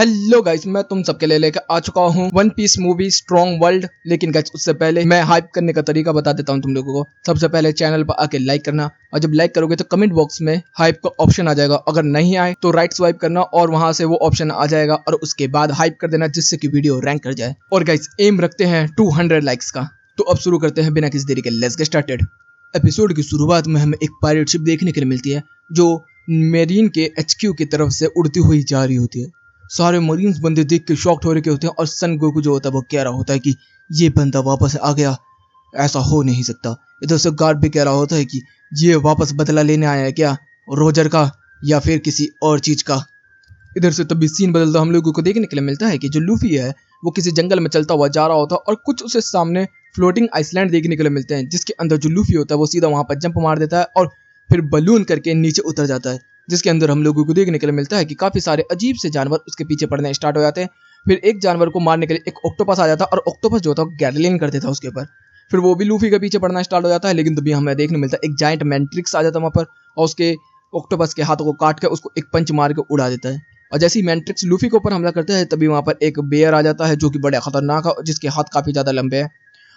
Hello guys, मैं तुम सबके लिए लेकर आ चुका हूँ One Piece movie Strong World. लेकिन गाइस उससे पहले मैं हाइप करने का तरीका बता देता हूँ तुम लोगों को। सबसे पहले चैनल पर आके लाइक करना, और जब लाइक करोगे तो कमेंट बॉक्स में हाइप का ऑप्शन आ जाएगा। अगर नहीं आए तो राइट स्वाइप करना और वहां से वो ऑप्शन आ जाएगा, और उसके बाद हाइप कर देना जिससे कि वीडियो रैंक कर जाए। और गाइस एम रखते हैं 200 लाइक्स का। तो अब शुरू करते हैं बिना किसी देरी के, लेट्स गेट स्टार्टेड। एपिसोड की शुरुआत में हमें एक पायरेट शिप देखने के लिए मिलती है जो मेरीन के एचक्यू की तरफ से उड़ती हुई जा रही होती है। सारे मरीन्स बंदे देख के शॉक्ड हो रखे होते हैं, और सन गोकू जो होता है वो कह रहा होता है कि ये बंदा वापस आ गया, ऐसा हो नहीं सकता। इधर से गार्ड भी कह रहा होता है कि ये वापस बदला लेने आया है क्या, रोजर का या फिर किसी और चीज का। इधर से तभी सीन बदलता हम लोगों को देखने के लिए मिलता है कि जो लूफी है वो किसी जंगल में चलता हुआ जा रहा होता है, और कुछ उसे सामने फ्लोटिंग आइसलैंड देखने के लिए मिलते हैं, जिसके अंदर जो लूफी होता है वो सीधा वहां पर जंप मार देता है और फिर बलून करके नीचे उतर जाता है। जिसके अंदर हम लोगों को देखने के लिए मिलता है कि काफी सारे अजीब से जानवर उसके पीछे पड़ने स्टार्ट हो जाते हैं। फिर एक जानवर को मारने के लिए एक ऑक्टोपस आ जाता है, और ऑक्टोपस जो था गैरलिन कर देता है उसके ऊपर। फिर वो भी लूफी के पीछे पड़ना स्टार्ट हो जाता है, लेकिन तभी हमें देखने मिलता है एक जाइंट मैंट्रिक्स आ जाता है वहां पर, और उसके ऑक्टोपस के हाथों को काट के उसको एक पंच मार के उड़ा देता है। और जैसे ही मैंट्रिक्स लूफी के ऊपर हमला करता है तभी वहां पर एक बेयर आ जाता है जो कि बड़ा खतरनाक है, जिसके हाथ काफी ज्यादा लंबे हैं।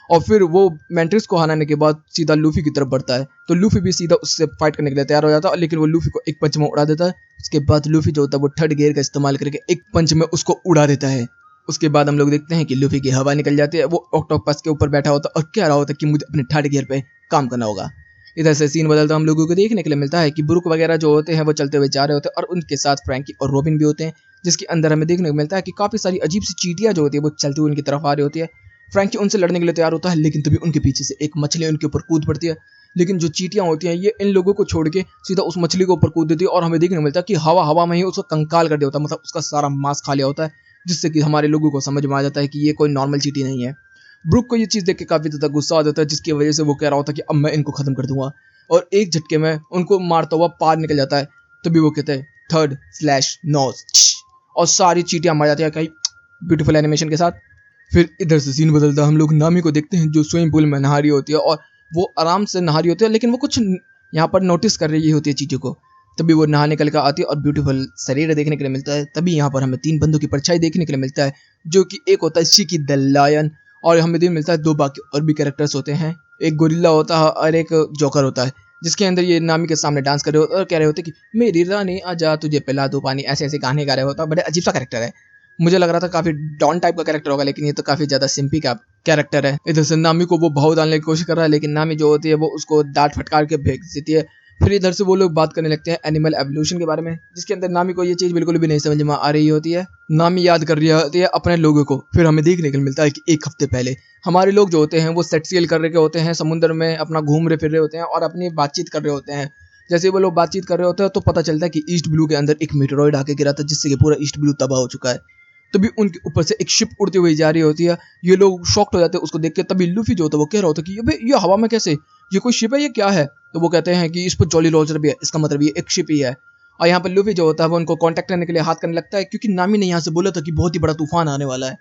और फिर वो मैंट्रिक्स को हराने के बाद सीधा लूफी की तरफ बढ़ता है, तो लूफी भी सीधा उससे फाइट करने के लिए तैयार हो जाता है, लेकिन वो लूफी को एक पंच में उड़ा देता है। उसके बाद लूफी जो होता है वो थर्ड गियर का इस्तेमाल करके एक पंच में उसको उड़ा देता है। उसके बाद हम लोग देखते हैं कि लूफी की हवा निकल जाती है, वो ऑक्टोपस के ऊपर बैठा होता है और कह रहा होता है कि मुझे अपने थर्ड गियर पे काम करना होगा। इधर से सीन बदलता हम लोगों को देखने के लिए मिलता है कि ब्रुक वगैरह जो होते हैं वो चलते हुए जा रहे होते हैं, और उनके साथ फ्रैंकी और रॉबिन भी होते हैं। जिसके अंदर हमें देखने को मिलता है कि काफी सारी अजीब सी चींटियां जो होती है वो चलती हुई उनकी तरफ आ रही होती है। फ्रैंकी उनसे लड़ने के लिए तैयार होता है, लेकिन तभी उनके पीछे से एक मछली उनके ऊपर कूद पड़ती है। लेकिन जो चींटियां होती हैं ये इन लोगों को छोड़ के सीधा उस मछली के ऊपर कूद देती है, और हमें देखने को मिलता है कि हवा हवा में ही उसका कंकाल कर दिया होता है, मतलब उसका सारा मांस खा लिया होता है। जिससे कि हमारे लोगों को समझ में आ जाता है कि ये कोई नॉर्मल चींटी नहीं है। ब्रुक को ये चीज देख के काफी ज्यादा गुस्सा आ जाता है, जिसकी वजह से वो कह रहा होता है कि अब मैं इनको खत्म कर दूंगा, और एक झटके में उनको मारता हुआ पार निकल जाता है। तभी वो कहते हैं थर्ड स्लैश नोज, और सारी चींटियां मर जाती है कहीं ब्यूटीफुल एनिमेशन के साथ। फिर इधर से सीन बदलता हम लोग नामी को देखते हैं जो स्विमिंग पूल में नहा रही होती है, और वो आराम से नहा रही होती है, लेकिन वो कुछ यहाँ पर नोटिस कर रही होती है चीज़ों को। तभी वो नहा निकल कर आती है और ब्यूटीफुल शरीर देखने के लिए मिलता है। तभी यहाँ पर हमें 3 बंदों की परछाई देखने के लिए मिलता है, जो कि एक होता है शिकी द लायन, और हमें देखने मिलता है 2 बाकी और भी कैरेक्टर्स होते हैं। एक गोरिल्ला होता है और एक जोकर होता है, जिसके अंदर ये नामी के सामने डांस कर रहे होते और कह रहे होते कि मेरी रानी आजा तुझे पिला दूं पानी, ऐसे ऐसे गाने गा रहे होता। बड़े अजीब सा कैरेक्टर है। मुझे लग रहा था काफी डॉन टाइप का कैरेक्टर होगा, लेकिन ये तो काफी ज्यादा सिंपी का कैरेक्टर है। इधर से नामी को वो भाव डालने की कोशिश कर रहा है, लेकिन नामी जो होती है वो उसको डांट फटकार के फेंक देती है। फिर इधर से वो लोग बात करने लगते हैं एनिमल एवोल्यूशन के बारे में, जिसके अंदर नामी को ये चीज बिल्कुल भी नहीं समझ में आ रही होती है। नामी याद कर रही होती है अपने लोगों को। फिर हमें देखने को मिलता है कि एक हफ्ते पहले हमारे लोग जो होते हैं वो सेट सेल कर रहे होते हैं, समुद्र में अपना घूम रहे फिर रहे होते हैं और अपनी बातचीत कर रहे होते हैं। जैसे वो लोग बातचीत कर रहे होते हैं तो पता चलता है कि ईस्ट ब्लू के अंदर एक मीटरॉइड आके गिरा था, जिससे कि पूरा ईस्ट ब्लू तबाह हो चुका है। तभी उनके ऊपर से एक शिप उड़ती हुई जा रही होती है। ये लोग शॉक्ड हो जाते हैं उसको देख के। तभी लूफी जो होता है वो कह रहा होता है कि ये हवा में कैसे, ये कोई शिप है, ये क्या है। तो वो कहते हैं कि इस पर जॉली लॉन्चर भी है, इसका मतलब ये एक शिप ही है। और यहाँ पर लूफी जो होता है वो उनको कांटेक्ट करने के लिए हाथ करने लगता है, क्योंकि नामी ने यहाँ से बोला था कि बहुत ही बड़ा तूफान आने वाला है।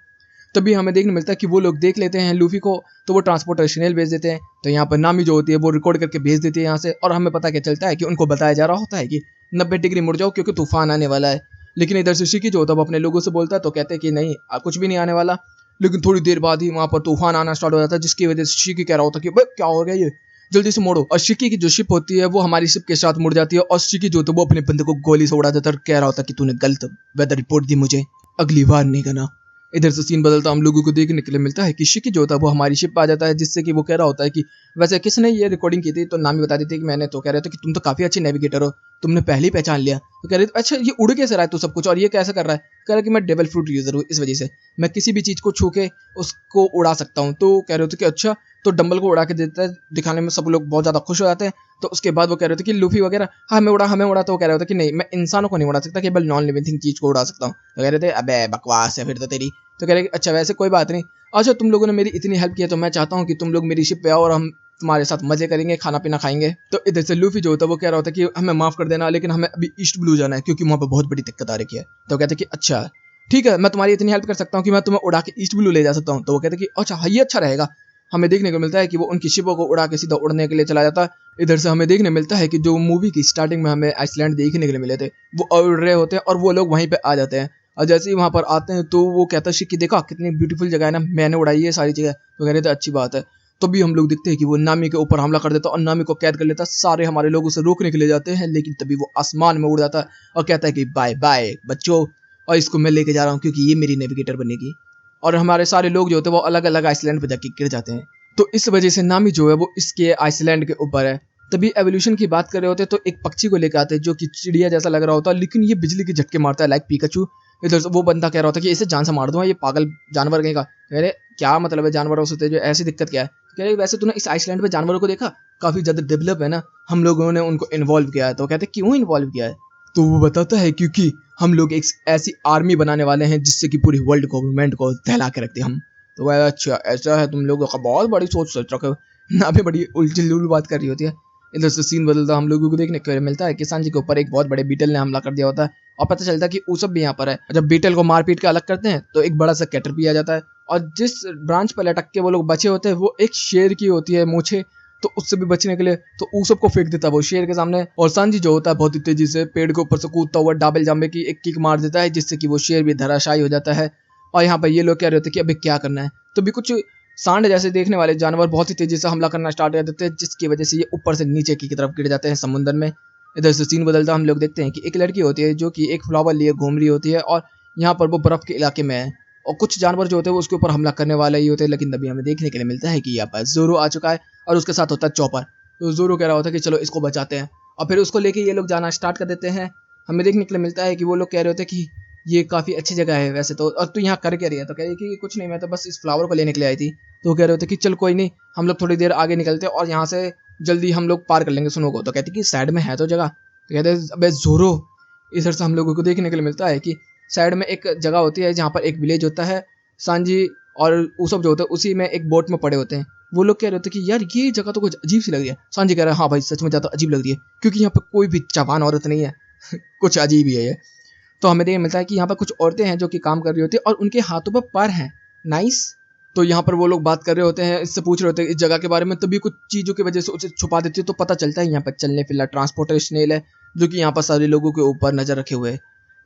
तभी हमें देखने मिलता है कि वो लोग देख लेते हैं लूफी को, तो वो ट्रांसपोर्टर शनेल भेज देते हैं। तो यहाँ पर नामी जो होती है वो रिकॉर्ड करके भेज देती है यहाँ से, और हमें पता क्या चलता है कि उनको बताया जा रहा होता है कि 90 डिग्री मुड़ जाओ क्योंकि तूफान आने वाला है। लेकिन इधर से शिकी जो होता है वो अपने लोगों से बोलता है, तो कहते हैं कि नहीं कुछ भी नहीं आने वाला। लेकिन थोड़ी देर बाद ही वहां पर तूफान आना स्टार्ट हो जाता है, जिसकी वजह से शिकी कह रहा होता है कि भाई क्या हो गया, ये जल्दी से मोड़ो। और शिकी की जो शिप होती है वो हमारी शिप के साथ मुड़ जाती है, और शिकी जो होता है वो अपने बंदे को गोली से उड़ा देता है और कह रहा होता है कि तूने गलत वेदर रिपोर्ट दी मुझे, अगली बार नहीं करना। इधर से सीन बदलता हम लोगों को देखने के लिए मिलता है कि शिकी जो होता है वो हमारी शिप आ जाता है, जिससे कि वो कह रहा होता है कि वैसे किसने ये रिकॉर्डिंग की थी। तो नामी बता देती है कि मैंने। तो कह रहे थे कि तुम तो काफी अच्छे नेविगेटर हो, तुमने पहले ही पहचान लिया। तो कह रहे थे अच्छा ये उड़ कैसे रहा है तू सब कुछ, और ये कैसे कर रहा है। कह रहा कि मैं डेवल फ्रूट यूजर हूँ, इस वजह से मैं किसी भी चीज को छू के उसको उड़ा सकता हूँ। तो कह रहे थे कि अच्छा, तो डंबल को उड़ा के देता है, दिखाने में सब लोग बहुत ज्यादा खुश हो जाते हैं। तो उसके बाद वो कह रहे थे कि लूफी वगैरह हाँ हमें उड़ा। तो वो कह रहे थे कि नहीं मैं इंसानों को नहीं उड़ा सकता, केवल नॉन लिविंग थिंग चीज को उड़ा सकता हूँ। तो कह रहे थे अबे बकवास है फिर तो तेरी। तो कह रहे अच्छा वैसे कोई बात नहीं, अच्छा तुम लोगों ने मेरी इतनी हेल्प की है तो मैं चाहता हूँ कि तुम लोग मेरी शिप पे आओ और हम तुम्हारे साथ मजे करेंगे, खाना पीना खाएंगे। तो इधर से लूफी जो होता है वो कह रहा होता है कि हमें माफ कर देना, लेकिन हमें अभी ईस्ट ब्लू जाना है क्योंकि वहां पर बहुत बड़ी दिक्कत आ रही है। तो कहते हैं कि अच्छा ठीक है, मैं तुम्हारी इतनी हेल्प कर सकता हूँ कि मैं तुम्हें उड़ा के ईस्ट ब्लू ले जा सकता हूँ। तो वो कहते हैं कि अच्छा ये अच्छा रहेगा। हमें देखने को मिलता है कि वो उनकी शिपों को उड़ा के सीधा उड़ने के लिए चला जाता है। इधर से हमें देखने मिलता है कि जो मूवी की स्टार्टिंग में हमें आइसलैंड देखने के लिए मिले थे वो उड़ रहे होते हैं, और वो लोग वहीं पे आ जाते हैं। और जैसे ही वहाँ पर आते हैं तो वो कहता है कि देखा कितनी ब्यूटीफुल जगह है ना, मैंने उड़ाई है सारी जगह। तो कह रहे थे अच्छी बात है। तो भी हम लोग देखते हैं कि वो नामी के ऊपर हमला कर देता है और नामी को कैद कर लेता है। सारे हमारे लोग उसे रोकने के लिए जाते हैं, लेकिन तभी वो आसमान में उड़ जाता है और कहता है कि बाय बाय बच्चों, और इसको मैं लेके जा रहा हूँ क्योंकि ये मेरी नेविगेटर बनेगी। और हमारे सारे लोग जो होते हैं वो अलग अलग आइसलैंड पर जाके गिर जाते हैं। तो इस वजह से नामी जो है वो इसके आइसलैंड के ऊपर है। तभी एवोल्यूशन की बात कर रहे होते तो एक पक्षी को लेकर आते जो कि चिड़िया जैसा लग रहा होता है, लेकिन ये बिजली के झटके मारता है लाइक पिकाचू। इधर से वो बंदा कह रहा होता कि इसे जान से मार दूंगा, ये पागल जानवर कहीं का। कह रहे क्या मतलब है जानवरों से जो ऐसी दिक्कत क्या है। कह रहे वैसे तूने इस आइसलैंड पे जानवरों को देखा, काफी ज्यादा डेवलप है ना, हम लोगों ने उनको इन्वॉल्व किया है। तो कहते क्यों इन्वॉल्व किया है। तो वो बताता है क्योंकि हम लोग एक ऐसी आर्मी बनाने वाले हैं जिससे कि पूरी वर्ल्ड गवर्नमेंट को दहला के रखते हम। तो वह अच्छा ऐसा है, तुम लोगों का बहुत बड़ी सोच रखे हो ना। भी बड़ी उल्टी जुल्लू बात कर रही होती है। इधर से सीन बदलता हम लोगों को देखने को मिलता है कि सांजी के ऊपर एक बहुत बड़े बीटल ने हमला कर दिया होता है और पता चलता है कि ऊसब भी यहाँ पर है। जब बीटल को मार पीट के अलग करते हैं तो एक बड़ा सा कैटर भी आ जाता है और जिस ब्रांच पर लटक के वो लोग बचे होते हैं वो एक शेर की होती है मूछे। तो उससे भी बचने के लिए तो ऊसब को फेंक देता है वो शेर के सामने, और सांजी जो होता है बहुत ही तेजी से पेड़ के ऊपर से कूदता हुआ डाबल जाम्बे की एक किक मार देता है, जिससे कि वो शेर भी धराशायी हो जाता है। और यहाँ पर ये लोग कह रहे होते हैं कि अभी क्या करना है। तो भी कुछ सांड जैसे देखने वाले जानवर बहुत ही तेजी से हमला करना स्टार्ट कर देते हैं, जिसकी वजह से ये ऊपर से नीचे की तरफ गिर जाते हैं समुद्र में। इधर से सीन बदलता हम लोग देखते हैं कि एक लड़की होती है जो कि एक फ्लावर लिए घूम रही होती है और यहाँ पर वो बर्फ के इलाके में है और कुछ जानवर जो होते हैं वो उसके ऊपर हमला करने वाले ही होते हैं। लेकिन तभी हमें देखने के लिए मिलता है कि यहाँ पर जोरो आ चुका है और उसके साथ होता है चॉपर। तो जोरो कह रहा होता है कि चलो इसको बचाते हैं और फिर उसको लेके ये लोग जाना स्टार्ट कर देते हैं। हमें देखने के लिए मिलता है कि वो लोग कह रहे होते हैं कि ये काफ़ी अच्छी जगह है वैसे तो, और तू यहाँ कर क्या रही है। तो कह रही कि कुछ नहीं, मैं तो बस इस फ्लावर को लेने के लिए आई थी। तो कह रहे होते कि चल कोई नहीं, हम लोग थोड़ी देर आगे निकलते और यहाँ से जल्दी हम लोग पार कर लेंगे सुनो को। तो कहते कि साइड में है तो जगह। तो कहते अबे जोरो। इधर से हम लोगों को देखने के लिए मिलता है कि साइड में एक जगह होती है जहाँ पर एक विलेज होता है। सांजी और ऊसब जो होता है उसी में एक बोट में पड़े होते हैं। वो लोग कह रहे होते कि यार ये जगह तो कुछ अजीब सी लग रही है। सांजी कह रहा है हाँ भाई सच में ज़्यादा अजीब लग रही है क्योंकि यहाँ पर कोई भी जवान औरत नहीं है। कुछ अजीब ही है ये। तो हमें देखने मिलता है कि यहाँ पर कुछ औरतें हैं जो कि काम कर रही होती है और उनके हाथों पर पर हैं। नाइस। तो यहाँ पर वो लोग बात कर रहे होते हैं, इससे पूछ रहे होते हैं इस जगह के बारे में, तभी कुछ चीज़ों की वजह से उसे छुपा देती है। तो पता चलता है यहाँ पर चलने फिलना ट्रांसपोर्टर स्नेल है जो कि यहाँ पर सारे लोगों के ऊपर नजर रखे हुए है।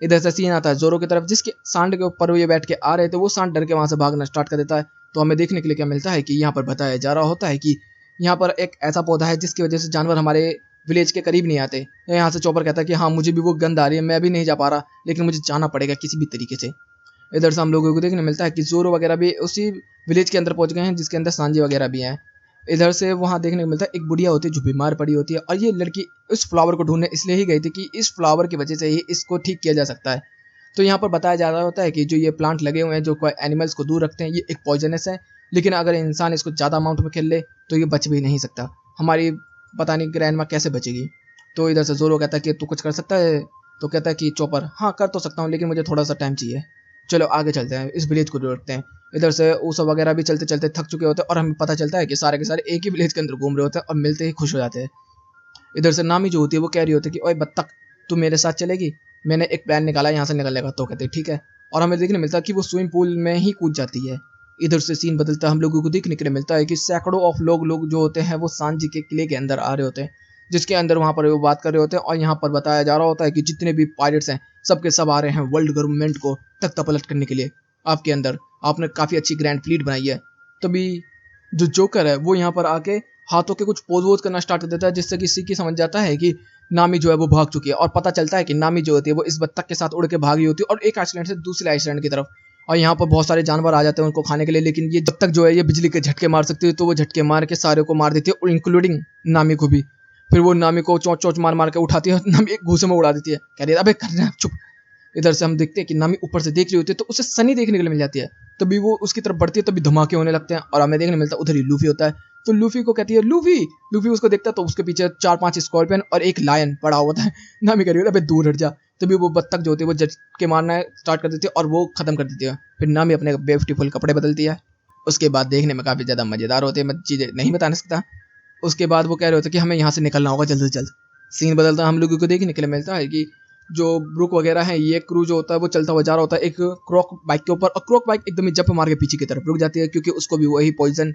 इधर से सीन आता है जोरो की तरफ, जिसके सांड के ऊपर वो ये बैठ के आ रहे थे वो सांड डर के वहां से भागना स्टार्ट कर देता है। तो हमें देखने के लिए क्या मिलता है कि यहाँ पर बताया जा रहा होता है कि यहाँ पर एक ऐसा पौधा है जिसकी वजह से जानवर हमारे विलेज के करीब नहीं आते। यहाँ से चौपर कहता है कि हाँ मुझे भी वो गंध आ रही है, मैं भी नहीं जा पा रहा, लेकिन मुझे जाना पड़ेगा किसी भी तरीके से। इधर से हम लोगों को देखने मिलता है कि जोरो वगैरह भी उसी विलेज के अंदर पहुंच गए हैं जिसके अंदर सांजी वगैरह भी हैं। इधर से वहाँ देखने को मिलता है एक बुढ़िया होती है जो बीमार पड़ी होती है और ये लड़की इस फ्लावर को ढूंढने इसलिए ही गई थी कि इस फ्लावर की वजह से ही इसको ठीक किया जा सकता है। तो यहाँ पर बताया जा रहा होता है कि जो ये प्लांट लगे हुए हैं जो एनिमल्स को दूर रखते हैं ये एक पॉइजनस है, लेकिन अगर इंसान इसको ज़्यादा अमाउंट में खेल ले तो ये बच भी नहीं सकता। हमारी पता नहीं ग्रैंड माँ कैसे बचेगी। तो इधर से जोरो कहता है कि तू कुछ कर सकता है। तो कहता है कि चॉपर हाँ कर तो सकता हूँ लेकिन मुझे थोड़ा सा टाइम चाहिए, चलो आगे चलते हैं इस विलेज को ढूंढते हैं। इधर से ऊसब वगैरह भी चलते चलते थक चुके होते हैं और हमें पता चलता है कि सारे के सारे एक ही विलेज के अंदर घूम रहे होते हैं और मिलते ही खुश हो जाते हैं। इधर से नामी जो होती है वो कह रही होती है कि ओए बत्तख तू मेरे साथ चलेगी, मैंने एक प्लान निकाला यहाँ से निकलने का। तो कहते हैं ठीक है, और हमें देखने मिलता है कि वो स्विमिंग पूल में ही कूद जाती है। इधर से सीन बदलता है, हम लोगों को देखने के लिए मिलता है कि सैकड़ों ऑफ लोग जो होते हैं वो सांजी के किले के अंदर आ रहे होते हैं, जिसके अंदर वहाँ पर वो बात कर रहे होते हैं। और यहाँ पर बताया जा रहा होता है कि जितने भी पायरेट्स हैं सब के सब आ रहे हैं वर्ल्ड गवर्नमेंट को तख्ता पलट करने के लिए। आपके अंदर आपने काफ़ी अच्छी ग्रैंड फ्लीट बनाई है। तभी जो जोकर है वो यहाँ पर आके हाथों के कुछ पोज वोज करना स्टार्ट कर देता है, जिससे कि सीकी समझ जाता है कि नामी जो है वो भाग चुकी है। और पता चलता है कि नामी जो होती है वो इस बत्तख के साथ उड़ के भागी होती है और एक आइसलैंड से दूसरे आइसलैंड की तरफ। और यहाँ पर बहुत सारे जानवर आ जाते हैं उनको खाने के लिए, लेकिन ये जब तक जो है ये बिजली के झटके मार सकती है तो वो झटके मार के सारे को मार देती है इंक्लूडिंग नामी को भी। फिर वो नामी को चोंच चोंच मार मार के उठाती है, नामी एक घूसे में उड़ा देती है। कह रही है अबे करना चुप। इधर से हम देखते हैं कि नामी ऊपर से देख रही होती है तो उसे सनी देखने के लिए मिल जाती है। तभी वो उसकी तरफ बढ़ती है, तभी धमाके होने लगते हैं और हमें देखने मिलता है उधर ही लूफी होता है। तो लूफी को कहती है लूफी। लूफी उसको देखता है तो उसके पीछे 4-5 स्कॉर्पियन और एक लायन पड़ा हुआ था। नामी कह रही है अबे दूर हट जा। तभी वो बत्तख जो होती है वो झटके मारना स्टार्ट कर देती है और वो खत्म कर देती है। फिर नामी अपने ब्यूटीफुल कपड़े बदलती है। उसके बाद देखने में काफ़ी ज़्यादा मज़ेदार होते हैं, मैं चीज़ें नहीं बता सकता। उसके बाद वो कह रहे होते हैं कि हमें यहाँ से निकलना होगा जल्द से जल्द। सीन बदलता हम लोगों को देखने के लिए मिलता है कि जो ब्रुक वगैरह है ये क्रू जो होता है वो चलता हुआ जा रहा होता है एक क्रोक बाइक के ऊपर, और क्रोक बाइक एकदम ही जंप मार के पीछे की तरफ रुक जाती है क्योंकि उसको भी वही पॉइजन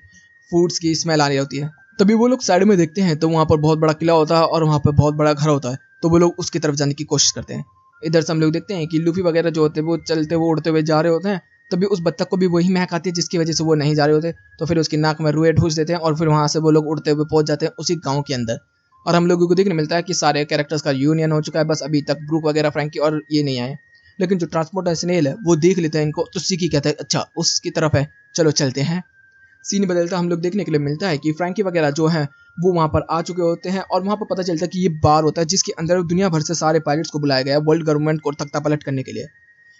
फूड्स की स्मेल आ रही होती है। तभी वो लोग साइड में देखते हैं तो वहाँ पर बहुत बड़ा किला होता है और वहाँ पर बहुत बड़ा घर होता है, तो वो लोग उसकी तरफ जाने की कोशिश करते हैं। इधर से हम लोग देखते हैं कि लूफी वगैरह जो होते हैं वो चलते हुए उड़ते हुए जा रहे होते हैं, तभी उस बत्तख को भी वही महक आती है जिसकी वजह से वो नहीं जा रहे होते। तो फिर उसकी नाक में रुए ठूस देते हैं और फिर वहां से वो लोग उड़ते हुए पहुंच जाते हैं उसी गाँव के अंदर। और हम लोगों को देखने मिलता है कि सारे कैरेक्टर्स का यूनियन हो चुका है, बस अभी तक ब्रूक वगैरह फ्रैंकी और ये नहीं आए। लेकिन जो ट्रांसपोर्टर स्नेल है वो देख लेते हैं इनको, तो सीकी कहता है अच्छा उसकी तरफ है, चलो चलते हैं। सीन बदलता हम लोग देखने के लिए मिलता है कि फ्रैंकी वगैरह जो है वो वहां पर आ चुके होते हैं और वहां पर पता चलता है कि ये बार होता है जिसके अंदर दुनिया भर से सारे पायलट्स को बुलाया गया है वर्ल्ड गवर्नमेंट को तख्ता पलट करने के लिए।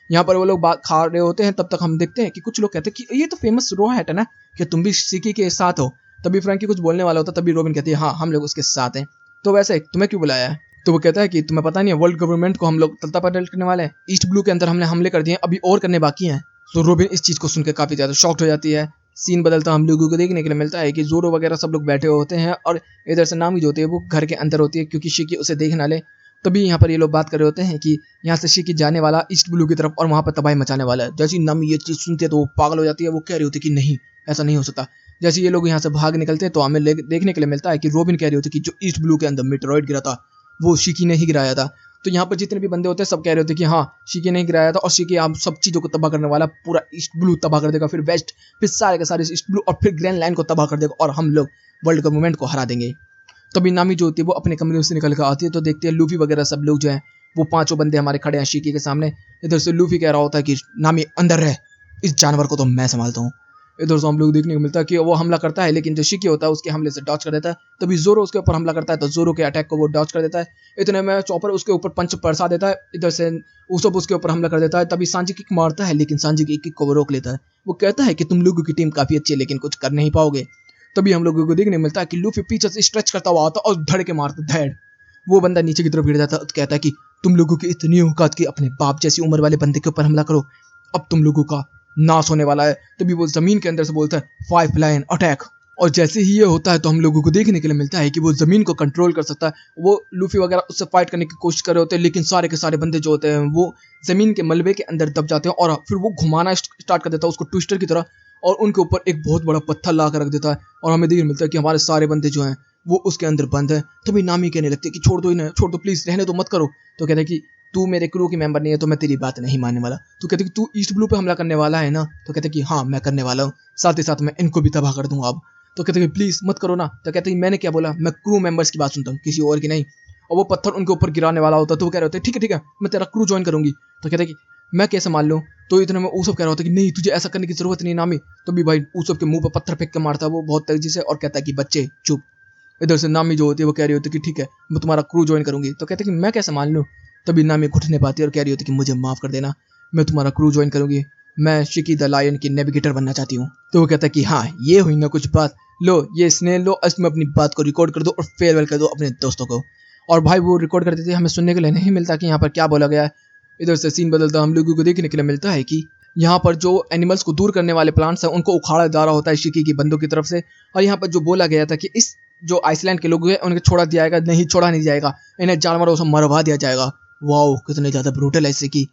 यहाँ पर वो लोग बात खा रहे होते हैं, तब तक हम देखते हैं कि कुछ लोग कहते हैं कि ये तो फेमस रो हैट है ना, कि तुम भी सीकी के साथ हो। तभी फ्रैंकी कुछ बोलने वाला होता है, तभी रोबिन कहती है हाँ हम लोग उसके साथ हैं। तो वैसे तुम्हें क्यों बुलाया है? तो वो कहता है कि तुम्हें पता नहीं है वर्ल्ड गवर्नमेंट को हम लोग तख्ता पलट करने वाले हैं, ईस्ट ब्लू के अंदर हमने हमले कर दिए, अभी और करने बाकी हैं। तो रोबिन इस चीज को सुनकर काफी ज्यादा शॉक्ड हो जाती है। सीन बदलता हम लोगों को देखने के लिए मिलता है कि जोरो वगैरह सब लोग बैठे होते हैं और इधर से नामी जो होती है वो घर के अंदर होती है क्योंकि शिकी उसे देख ना ले। तभी यहाँ पर ये लोग बात कर रहे होते हैं कि यहाँ से शिकी जाने वाला ईस्ट ब्लू की तरफ और वहां पर तबाही मचाने वाला है। जैसे ही नामी ये चीज सुनती है तो वो पागल हो जाती है, वो कह रही होती है कि नहीं ऐसा नहीं हो सकता। जैसे ये लोग यहाँ से भाग निकलते हैं तो हमें देखने के लिए मिलता है कि रोबिन कह रही होती है कि जो ईस्ट ब्लू के अंदर मेटेरॉइड गिरा था वो शिकी ने ही गिराया था। तो यहाँ पर जितने भी बंदे होते हैं सब कह रहे होते हैं कि हाँ शिकी ने गिराया था और शिकी आप सब चीज़ों को तबाह करने वाला, पूरा ईस्ट ब्लू तबाह कर देगा, फिर वेस्ट, फिर सारे के सारे ईस्ट ब्लू और फिर ग्रैंड लाइन को तबाह कर देगा और हम लोग वर्ल्ड गवर्नमेंट को हरा देंगे। तभी नामी जो होती है वो अपने कमरे से निकल कर आती है तो देखते हैं लूफी वगैरह सब लोग जो हैं वो पांचों बंदे हमारे खड़े हैं शिकी के सामने। इधर से लूफी कह रहा होता है कि नामी अंदर रह, इस जानवर को तो मैं संभालता हूँ। इधर से हम लोग देखने को मिलता है कि वो हमला करता है लेकिन जो शिकी होता है उसके हमले से डॉच कर देता है। तभी जोरो उसके ऊपर हमला करता है तो जोरो के अटैक को वो डॉच कर देता है। इतने में चॉपर उसके ऊपर पंच बरसा देता है, इधर से उसब उसके ऊपर हमला कर देता है। तभी सांजी किक मारता है लेकिन सांजी की किक को वो रोक लेता है। वो कहता है कि तुम लोगों की टीम काफी अच्छी है लेकिन कुछ कर नहीं पाओगे। तभी हम लोगों को देखने मिलता है कि लूफी पीछे से स्ट्रेच करता हुआ आता और धड़ के मारता धड़। वो बंदा नीचे की तरफ गिर जाता है, कहता है कि तुम लोगों की इतनी औकात की अपने बाप जैसी उम्र वाले बंदे के ऊपर हमला करो, अब तुम लोगों का नाश होने वाला है। तभी वो जमीन के अंदर से बोलता है 5 लाइन अटैक। और जैसे ही ये होता है तो हम लोगों को देखने के लिए मिलता है कि वो जमीन को कंट्रोल कर सकता है। वो लूफी वगैरह उससे फाइट करने की कोशिश कर रहे होते हैं लेकिन सारे के सारे बंदे जो होते हैं वो जमीन के मलबे के अंदर दब जाते हैं और फिर वो घुमाना स्टार्ट कर देता है उसको ट्विस्टर की तरह और उनके ऊपर एक बहुत बड़ा पत्थर ला कर रख देता है और हमें देखने मिलता है कि हमारे सारे बंदे जो हैं वो उसके अंदर बंद है। तभी नामी कहने लगते हैं कि छोड़ दो इन्हें, छोड़ दो प्लीज, रहने दो, मत करो। तो कहते हैं कि तू मेरे क्रू की मेंबर नहीं है तो मैं तेरी बात नहीं मानने वाला। तो कहते कि तू ईस्ट ब्लू पे हमला करने वाला है ना? तो कहते कि हाँ मैं करने वाला हूँ, साथ ही साथ मैं इनको भी तबाह कर दूंगा अब। तो कहते कि प्लीज मत करो ना। तो कहते कि मैंने क्या बोला, मैं क्रू मेंबर्स की बात सुनता हूँ किसी और की नहीं। और वो पत्थर उनके ऊपर गिराने वाला होता है तो वो कह रहे होते हैं ठीक है मैं तेरा क्रू ज्वाइन करूंगी। तो कहते कि मैं कैसे मान लूँ? तो इतने में ऊसब कह रहा होता है कि नहीं तुझे ऐसा करने की जरूरत नहीं नामी। तो भी भाई ऊसब के मुंह पर पत्थर फेंक के मारता है वो बहुत तेजी से और कहता है कि बच्चे चुप। इधर से नामी जो होती है वो कह रही होती है कि ठीक है मैं तुम्हारा क्रू ज्वाइन करूंगी। तो कहते हैं कि मैं कैसे मान लूँ? तभी नामी घुट नहीं पाती और कह रही होती कि मुझे माफ कर देना, मैं तुम्हारा क्रू ज्वाइन करूंगी, मैं शिकी द लायन की नेविगेटर बनना चाहती हूँ। तो वो कहता है कि हाँ ये हुई ना कुछ बात, लो ये स्नेल लो, इसमें अपनी बात को रिकॉर्ड कर दो और फेयरवेल कर दो अपने दोस्तों को। और भाई वो रिकॉर्ड कर देती है, हमें सुनने के लिए नहीं मिलता कि यहाँ पर क्या बोला गया है। इधर से सीन बदलता हम लोगों को देखने के लिए मिलता है कि यहाँ पर जो एनिमल्स को दूर करने वाले प्लांट्स हैं उनको उखाड़ा जा रहा होता है शिकी की बंदों की तरफ से। और यहाँ पर जो बोला गया था कि इस जो आइसलैंड के लोग हैं उन्हें छोड़ा दिया जाएगा, नहीं छोड़ा नहीं जाएगा, इन्हें जानवरों से मरवा दिया जाएगा। वाओ कितने ज्यादा ब्रूटल है शिकी।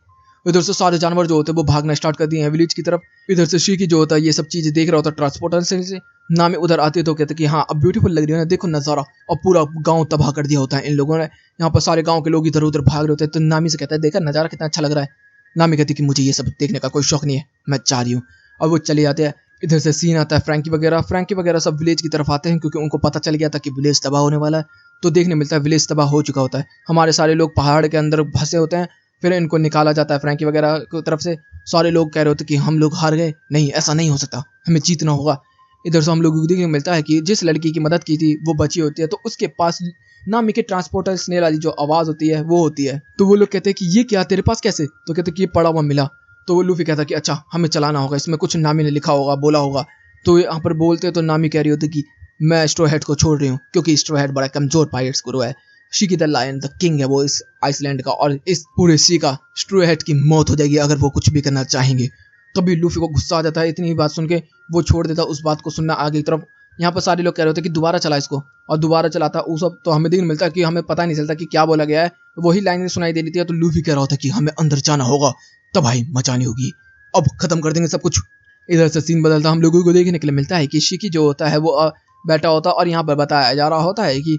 इधर से सारे जानवर जो होते हैं वो भागना स्टार्ट कर दिए हैं विलेज की तरफ। इधर से शिकी जो होता है ये सब चीजें देख रहा होता है ट्रांसपोर्टर से। नामी उधर आते तो कहते कि हाँ अब ब्यूटीफुल लग रही है ना, देखो नजारा। और पूरा गांव तबाह कर दिया होता है इन लोगों ने। यहाँ पर सारे गांव के लोग इधर उधर भाग रहे होते हैं तो नामी से कहता है देखा नजारा कितना अच्छा लग रहा है। नामी कहती कि मुझे ये सब देखने का कोई शौक नहीं है, मैं चाह रही हूँ। और वो चले जाते हैं। इधर से सीन आता है फ्रैंकी वगैरह सब विलेज की तरफ आते हैं क्योंकि उनको पता चल गया था कि विलेज तबाह होने वाला है। तो देखने मिलता है विलेज तबाह हो चुका होता है, हमारे सारे लोग पहाड़ के अंदर फंसे होते हैं। फिर इनको निकाला जाता है फ्रैंकी वगैरह की तरफ से। सारे लोग कह रहे होते कि हम लोग हार गए, नहीं ऐसा नहीं हो सकता, हमें जीतना होगा। इधर से हम लोग को देखने को मिलता है कि जिस लड़की की मदद की थी वो बची होती है तो उसके पास नामी के ट्रांसपोर्टर स्नेल वाली जो आवाज होती है वो होती है। तो वो लोग कहते हैं कि ये क्या तेरे पास कैसे? तो कहते हैं कि ये पड़ा हुआ मिला। तो वो लूफी कहता है कि अच्छा हमें चलाना होगा, इसमें कुछ नामी ने लिखा होगा, बोला होगा। तो यहाँ पर बोलते तो नामी कह रही होती कि मैं स्ट्रो हेड को छोड़ रही हूँ क्योंकि स्ट्रो हेड बड़ा कमजोर पायरेट्स गुरु है, शिकी द लायन द किंग है वो इस आइसलैंड का, और इस पूरे सी का स्ट्रो हेड की मौत हो जाएगी अगर वो कुछ भी करना चाहेंगे। तभी लूफी को गुस्सा आ जाता है, इतनी बात सुन के वो छोड़ देता उस बात को सुनना आगे की तरफ। यहाँ पर सारे लोग कह रहे होते कि दोबारा चला इसको, और दोबारा चलाता वो सब। तो हमें देखने मिलता है कि हमें पता नहीं चलता कि क्या बोला गया है, वही लाइन सुनाई दे रही थी। तो लूफी कह रहा होता कि हमें अंदर जाना होगा, तबाही मचानी होगी, अब खत्म कर देंगे सब कुछ। इधर से सीन बदलता हम लोगों को देखने के लिए मिलता है कि शिकी जो होता है वो बैठा होता है और यहाँ पर बताया जा रहा होता है कि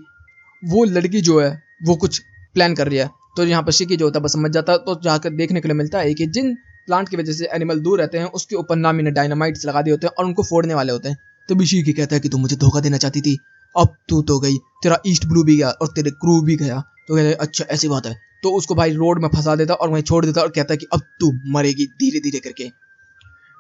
वो लड़की जो है वो कुछ प्लान कर रही है। तो यहाँ पर शिकी जो होता है बस समझ जाता है। तो जाकर देखने के लिए मिलता है कि जिन प्लांट की वजह से एनिमल दूर रहते हैं उसके ऊपर नामी ने डायनामाइट्स लगा दिए होते हैं और उनको फोड़ने वाले होते हैं। तभी शिकी कहता है कि तू मुझे धोखा देना चाहती थी, अब तू तो गई, तेरा ईस्ट ब्लू भी गया और तेरे क्रू भी गया। तो कहते हैं अच्छा ऐसी बात है। तो उसको भाई रोड में फंसा देता और वहीं छोड़ देता और कहता है कि अब तू मरेगी धीरे धीरे करके।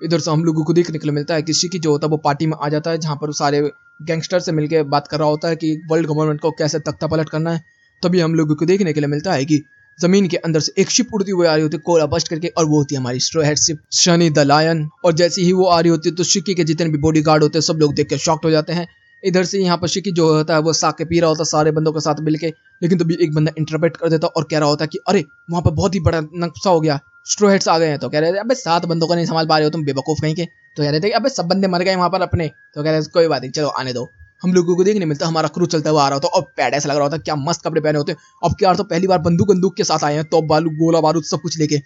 इधर से हम लोगों को देखने के लिए मिलता है कि शिकी जो होता है वो पार्टी में आ जाता है जहाँ पर वो सारे गैंगस्टर से मिलकर बात कर रहा होता है कि वर्ल्ड गवर्नमेंट को कैसे तख्ता पलट करना है। तभी हम लोगों को देखने के लिए मिलता है कि जमीन के अंदर से एक शिप उड़ती हुई आ रही होती है कोला बस्ट करके, और वो होती है हमारी straw hat ship Sunny the lion. और जैसे ही वो आ रही होती है तो शिकी के जितने भी बॉडी गार्ड होते हैं सब लोग देख के शॉक्ड हो जाते हैं। इधर से यहाँ पर शिकी जो होता है वो साके पी रहा होता है सारे बंदों के साथ मिलके, लेकिन तभी एक बंदा इंटरप्रेट कर देता और कह रहा होता है कि अरे वहाँ पर बहुत ही बड़ा नक्शा हो गया, स्ट्रो हेड्स आ गए हैं। तो कह रहे थे अबे 7 बंदों को नहीं संभाल पा रहे हो तुम बेवकूफ कहीं के। तो कह रहे थे अबे सब बंदे मर गए वहाँ पर अपने। तो कह रहे थे कोई बात नहीं चलो आने दो। हम लोगों को देखने मिलता हमारा क्रू चलता हुआ आ रहा होता और पैड ऐसा लग रहा होता क्या मस्त कपड़े पहने होते। अब क्या तो पहली बार बंदूक के साथ आए हैं, तो बालू गोला बारूद सब कुछ लेके।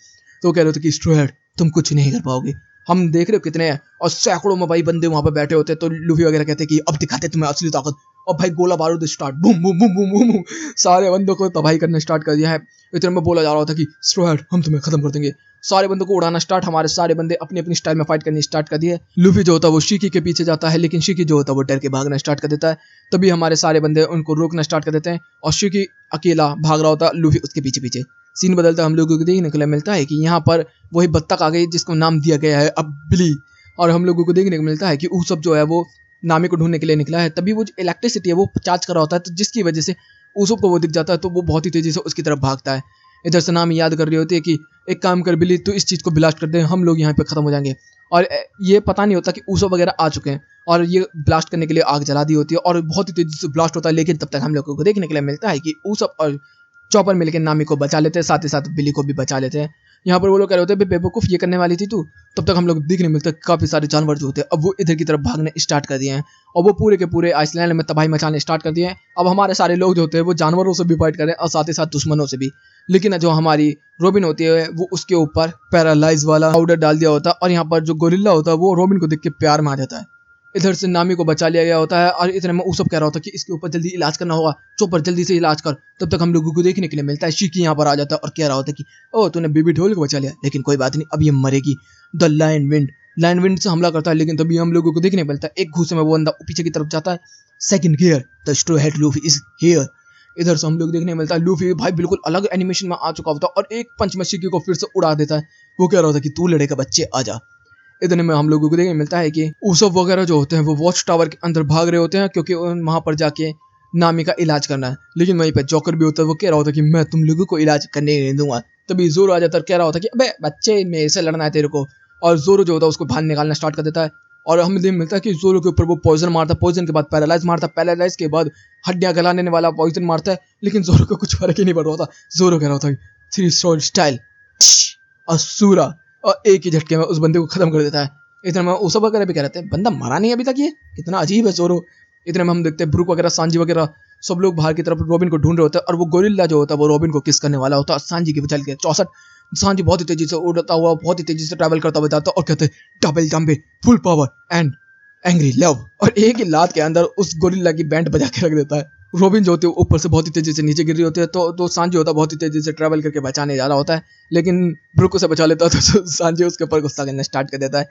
तो कह रहे थे कि स्ट्रो हेड तुम कुछ नहीं कर पाओगे, हम देख रहे हो कितने हैं, और सैकड़ों में भाई बंदे वहां पर बैठे होते। तो लूफी वगैरह कहते कि अब दिखाते तुम्हें असली ताकत। और भाई गोला बारूद start, boom boom boom boom boom boom, सारे बंदों को तबाही करना स्टार्ट कर दिया है। इतने में बोला जा रहा था कि स्ट्रो हेड हम तुम्हें खत्म कर देंगे। सारे बंदों को उड़ाना स्टार्ट, हमारे सारे बंदे अपनी अपनी स्टाइल में फाइट करनी स्टार्ट कर दिए। लूफी जो होता है वो शिकी के पीछे जाता है, लेकिन शिकी जो होता है वो डर के भागना स्टार्ट कर देता है। तभी हमारे सारे बंदे उनको रोकना स्टार्ट कर देते हैं और शिकी अकेला भाग रहा होता है, लूफी उसके पीछे पीछे। सीन बदलता हम लोगों को देखने के लिए मिलता है कि यहाँ पर वही बत्तख आ गई जिसको नाम दिया गया है अब बिली। और हम लोगों को देखने को मिलता है कि ऊसप जो है वो नामी को ढूंढने के लिए निकला है। तभी वो जो इलेक्ट्रिसिटी है वो चार्ज कर रहा होता है, तो जिसकी वजह से ऊसप को वो दिख जाता है, तो वो बहुत ही तेजी से उसकी तरफ भागता है। इधर से नामी याद कर रही होती है कि एक काम कर बिली तू इस चीज़ को ब्लास्ट कर दे, हम लोग यहाँ पे खत्म हो जाएंगे। और ये पता नहीं होता कि ऊसप वगैरह आ चुके हैं और ये ब्लास्ट करने के लिए आग जला दी होती है और बहुत ही तेजी से ब्लास्ट होता है। लेकिन तब तक हम लोगों को देखने के लिए मिलता है कि ऊसप और चॉपर मिलकर नामी को बचा लेते हैं, साथ ही साथ बिली को भी बचा लेते हैं। यहाँ पर वो लोग कह रहे होते हैं बेवकूफ ये करने वाली थी तू। तब तक हम लोग देखने मिलते हैं काफी सारे जानवर जो होते हैं अब वो इधर की तरफ भागने स्टार्ट कर दिए हैं और वो पूरे के पूरे आइसलैंड में तबाही मचाने स्टार्ट कर दिए हैं। अब हमारे सारे लोग जो होते हैं वो जानवरों से भी फाइट कर रहे हैं और साथ ही साथ दुश्मनों से भी। लेकिन जो हमारी रोबिन होती है वो उसके ऊपर पैरालाइज वाला पाउडर डाल दिया होता है और यहाँ पर जो गोरिल्ला होता है वो रोबिन को देख के प्यार में आ जाता है। इधर से नामी को बचा लिया गया होता है और इतने में ऊसप कह रहा होता है कि इसके ऊपर जल्दी इलाज करना होगा, चोपर जल्दी से इलाज कर। तब तक हम लोगों को देखने के लिए मिलता है शिकी यहाँ पर आ जाता है और कह रहा होता है कि ओ तूने बेबी ढोल को बचा लिया, लेकिन कोई बात नहीं अब ये मरेगी। द लायन विंड से हमला करता है, लेकिन तभी हम लोगों को देखने मिलता है एक घूसे में वो बंदा पीछे की तरफ जाता है। Second gear the straw hat Luffy is here. इधर से हम लोग देखने मिलता है लूफी भाई बिल्कुल अलग एनिमेशन में आ चुका होता है और एक पंच में शिकी को फिर से उड़ा देता है। वो कह रहा होता है कि तू लड़ेगा बच्चे आजा। इतने में हम लोगों को देखने मिलता है कि ऊसप वगैरह जो होते हैं वो वॉच टावर के अंदर भाग रहे होते हैं क्योंकि वहां पर जाके नामी का इलाज करना है। लेकिन वहीं पे जोकर भी होता है, वो कह रहा होता है कि मैं तुम लोगों को इलाज करने नहीं दूंगा। तभी जोरो आ जाता है, कह रहा होता है कि अबे बच्चे मेरे से लड़ना है तेरे को। और जोरो जो होता है उसको बाहर निकालना स्टार्ट कर देता है और हमें देखने मिलता है कि जोरो के ऊपर वो पॉइजन मारता है, पॉइजन के बाद पैरालाइज मारता है, पैरालाइज के बाद हड्डियां गलाने वाला पॉइजन मारता है। लेकिन जोरो को कुछ फर्क ही नहीं पड़ रहा होता। जोरो कह रहा होता है 3 स्टोन स्टाइल असूरा, और एक ही झटके में उस बंदे को खत्म कर देता है। इतने में ऊसप वगैरह भी कह रहे थे बंदा मरा नहीं अभी तक, ये कितना अजीब है जोरो। इतने में हम देखते हैं ब्रूक वगैरह सांजी वगैरह सब लोग बाहर की तरफ रोबिन को ढूंढ रहे होते हैं और वो गोरिल्ला जो होता है वो रोबिन को किस करने वाला होता है सांजी की बचाल के 64। सांजी बहुत ही तेजी से उड़ता हुआ बहुत ही तेजी से ट्रैवल करता हुआ जाता है और कहते हैं डबल जंपे full power and angry love, और एक ही लात के अंदर उस गोरिल्ला की बैंड बजा के रख देता है। रोबिन जो होती है ऊपर से बहुत ही तेजी से नीचे गिर रही होती है, तो सांजी होता है बहुत ही तेजी से ट्रैवल करके बचाने जा रहा होता है, लेकिन ब्रूक उसे बचा लेता है तो सांजी उसके ऊपर गुस्सा करना स्टार्ट कर देता है।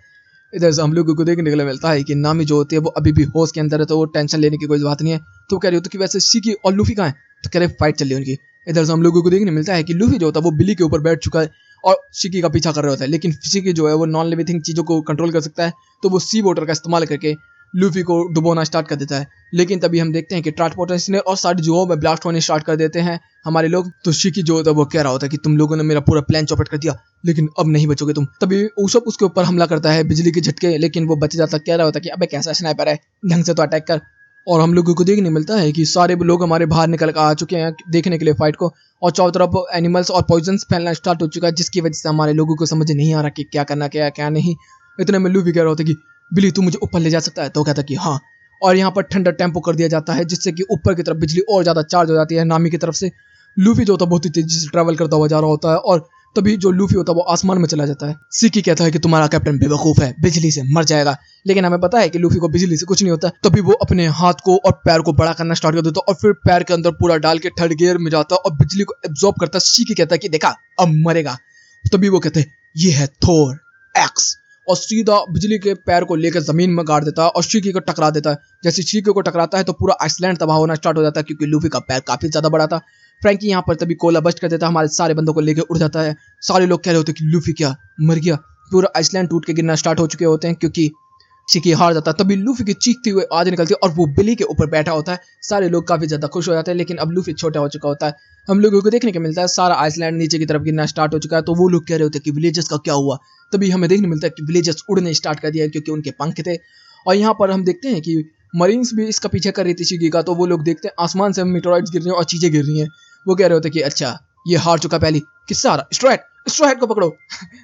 इधर से हम लोगों को देखने के लिए मिलता है कि नामी जो होती है वो अभी भी होश के अंदर है, तो वो टेंशन लेने की कोई बात नहीं है। तो कह रही होती है कि वैसे शिकी और लूफी कहाँ है, तो कह रहे फाइट चल रही है उनकी। इधर से हम लोगों को देखने मिलता है कि लूफी जो होता है वो बिली के ऊपर बैठ चुका है और शिकी का पीछा कर रहा होता है, लेकिन शिकी जो है वो नॉन लिविंग चीज़ों को कंट्रोल कर सकता है, तो वो सी वोटर का इस्तेमाल करके लूफी को डुबोना स्टार्ट कर देता है। लेकिन तभी हम देखते हैं कि ट्रांसपोर्टर्स ने और सारी जुओं में ब्लास्ट होने स्टार्ट कर देते हैं हमारे लोग। तो शिकी जो होता है वो कह रहा होता है कि तुम लोगों ने मेरा पूरा प्लान चौपट कर दिया, लेकिन अब नहीं बचोगे तुम। तभी ऊसप उसके ऊपर हमला करता है बिजली के झटके, लेकिन वो बच जाता, कह रहा होता है कि अबे कैसा स्नाइपर है, ढंग से तो अटैक कर। और हम लोगों को देखने मिलता है कि सारे लोग हमारे बाहर निकल कर आ चुके हैं देखने के लिए फाइट को, और चारों तरफ एनिमल्स और पॉइजन फैलना स्टार्ट हो चुका है, जिसकी वजह से हमारे लोगों को समझ नहीं आ रहा कि क्या करना क्या नहीं। इतने में लूफी कह रहा होता है कि बिली तू मुझे ऊपर ले जा सकता है, तो कहता है कि हाँ। और यहाँ पर ठंडा टेम्पो कर दिया जाता है जिससे कि ऊपर की तरफ बिजली और ज़्यादा चार्ज हो जाती है नामी की तरफ से। लूफी जो होता है बहुत ही तेजी से ट्रैवल करता हुआ जा रहा होता है और तभी जो लूफी होता है वो आसमान में चला जाता है। सीकी कहता है कि तुम्हारा कैप्टन बेवकूफ है, बिजली से मर जाएगा। लेकिन हमें पता है कि लूफी को बिजली से कुछ नहीं होता। तभी वो अपने हाथ को और पैर को बड़ा करना स्टार्ट कर देता है और फिर पैर के अंदर पूरा डाल के थर्ड गियर में जाता है और बिजली को एब्जॉर्ब करता है। सीकी कहता है कि देखा अब मरेगा। तभी वो कहते हैं ये है थोर एक्स, और सीधा बिजली के पैर को लेकर जमीन में गाड़ देता है और शीकी को टकरा देता है। जैसे शीकी को टकराता है तो पूरा आइसलैंड तबाह होना स्टार्ट हो जाता है, क्योंकि लूफी का पैर काफी ज्यादा बड़ा था। फ्रैंकी यहाँ पर तभी कोला बस्ट कर देता है, हमारे सारे बंदों को लेकर उड़ जाता है। सारे लोग कह रहे होते हैं कि लूफी क्या मर गया। पूरा आइसलैंड टूट के गिरना स्टार्ट हो चुके होते हैं क्योंकि शिकी हार जाता है। तभी लूफी की चीखती हुई आवाज निकलती है और वो बिली के ऊपर बैठा होता है। सारे लोग काफी ज्यादा खुश हो जाते हैं, लेकिन अब लूफी छोटा हो चुका होता है। हम लोगों को देखने को मिलता है सारा आइसलैंड नीचे की तरफ गिरना स्टार्ट हो चुका है। तो वो लोग कह रहे होते हैं कि विलेजर्स का क्या हुआ। तभी हमें देखने मिलता है कि विलेजर्स उड़ने स्टार्ट कर दिया क्योंकि उनके पंख थे। और यहाँ पर हम देखते हैं कि मरीन्स भी इसका पीछे कर रही थी शिकी का। तो वो लोग देखते हैं आसमान से मीटोराइड्स गिर रही हैं और चीजें गिर रही हैं। वो कह रहे होते हैं कि अच्छा ये हार चुका पहली, किससे हारा, स्ट्रो हेड को पकड़ो।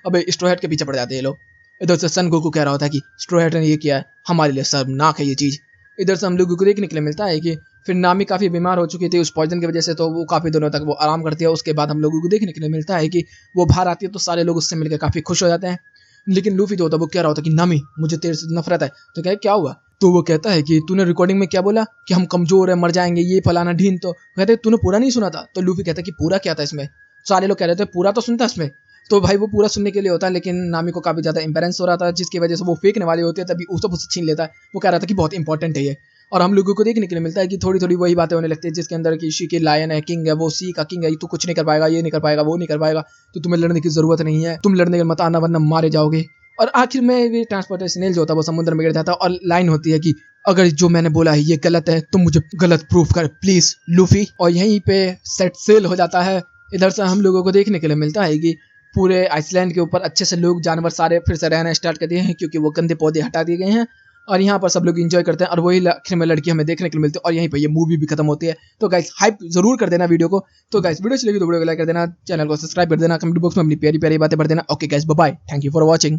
अबे स्ट्रो हेड के पीछे पड़ जाते हैं ये लोग। इधर से सन गोकू कह रहा होता है कि स्ट्रो हेड ने ये किया है, हमारे लिए शर्मनाक है ये चीज। इधर से हम लोगों को देखने के लिए मिलता है कि फिर नामी काफी बीमार हो चुकी थी उस पॉइजन की वजह से, तो वो काफी दिनों तक वो आराम करती है। उसके बाद हम लोगों को देखने के लिए मिलता है कि वो बाहर आती है तो सारे लोग उससे मिलकर काफी खुश हो जाते हैं। लेकिन लूफी जो होता है वो कह रहा होता है कि नामी मुझे तेरे से नफरत है। तो क्या हुआ। तो वो कहता है कि तूने रिकॉर्डिंग में क्या बोला कि हम कमजोर है, मर जाएंगे, ये फलाना ढीन। तो कहते तूने पूरा नहीं सुना था। तो लूफी कहता है कि पूरा क्या था इसमें। सारे लोग कह रहे थे पूरा तो सुनता इसमें। तो भाई वो पूरा सुनने के लिए होता है, लेकिन नामी को काफी ज्यादा एम्बेरेंस हो रहा था जिसकी वजह से वो फेंकने वाली होती है। तभी उसको उससे छीन लेता है। वो कह रहा था कि बहुत इंपॉर्टेंट है ये। और हम लोगों को देखने के लिए मिलता है कि थोड़ी थोड़ी वही बातें होने लगती है जिसके अंदर कि शी के लायन है, किंग है, वो सी का किंग है, तू कुछ नहीं कर पाएगा, ये नहीं कर पाएगा, वो नहीं कर पाएगा, तो तुम्हें लड़ने की जरूरत नहीं है, तुम लड़ने के मत आना वरना मारे जाओगे। और आखिर में ये ट्रांसपोर्टेशन जो होता है वो समुद्र में गिर जाता है और लाइन होती है कि अगर जो मैंने बोला है ये गलत है तो मुझे गलत प्रूफ कर प्लीज लूफी। और यहीं पे सेट सेल हो जाता है। इधर से हम लोगों को देखने के लिए मिलता है कि पूरे आइसलैंड के ऊपर अच्छे से लोग जानवर सारे फिर से रहना स्टार्ट कर दिए हैं क्योंकि वो गंदे पौधे हटा दिए गए हैं। और यहाँ पर सब लोग एंजॉय करते हैं और वही आखिर में लड़की हमें देखने के लिए मिलती है और यहीं पे ये मूवी भी खत्म होती है। तो गाइस हाइप जरूर कर देना वीडियो को। तो गाइस वीडियो अच्छी लगी तो वीडियो को लाइक कर देना, चैनल को सब्सक्राइब कर देना, कमेंट बॉक्स में अपनी प्यारी प्यारी बातें भर देना। Okay guys bye bye, thank you for watching.